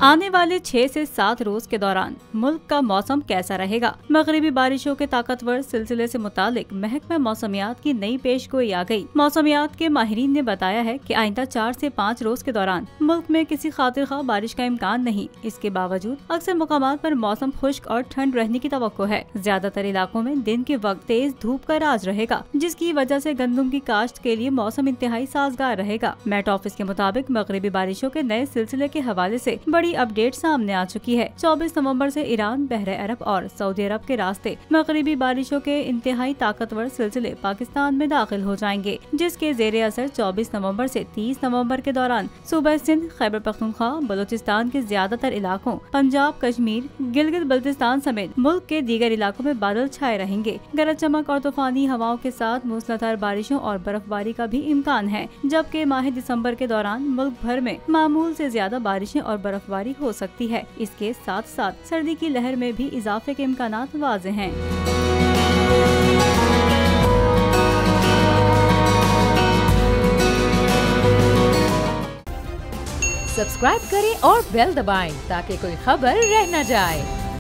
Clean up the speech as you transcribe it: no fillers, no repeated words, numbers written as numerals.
आने वाले 6 से 7 रोज के दौरान मुल्क का मौसम कैसा रहेगा। मगरिबी बारिशों के ताकतवर सिलसिले से मुतालिक महकमा मौसमियात की नई पेशगोई आ गई। मौसमियात के माहिरीन ने बताया है कि आइंदा 4 से 5 रोज के दौरान मुल्क में किसी खातिर खा बारिश का इम्कान नहीं। इसके बावजूद अक्सर मुकामात पर मौसम खुश्क और ठंड रहने की तवक्को है। ज्यादातर इलाकों में दिन के वक्त तेज धूप का राज रहेगा, जिसकी वजह से गंदम की काश्त के लिए मौसम इंतहाई साजगार रहेगा। मेट ऑफिस के मुताबिक मगरिबी बारिशों के नए सिलसिले के हवाले से बड़ी अपडेट सामने आ चुकी है। 24 नवंबर से ईरान, बहरे अरब और सऊदी अरब के रास्ते मगरिबी बारिशों के इंतहाई ताकतवर सिलसिले पाकिस्तान में दाखिल हो जाएंगे, जिसके जेर असर 24 नवंबर से 30 नवंबर के दौरान सूबा सिंध, खैबर पख्तूनख्वा, बलोचिस्तान के ज्यादातर इलाकों, पंजाब, कश्मीर, गिलगित बल्तिस्तान समेत मुल्क के दीगर इलाकों में बादल छाए रहेंगे। गरज चमक और तूफानी हवाओं के साथ मूसलाधार बारिशों और बर्फबारी का भी इम्कान है, जबकि माह दिसंबर के दौरान मुल्क भर में मामूल से ज्यादा बारिशें और बर्फबारी हो सकती है। इसके साथ साथ सर्दी की लहर में भी इजाफे के इम्कानात वाज़े हैं। सब्सक्राइब करें और बेल दबाएं ताकि कोई खबर रह न जाए।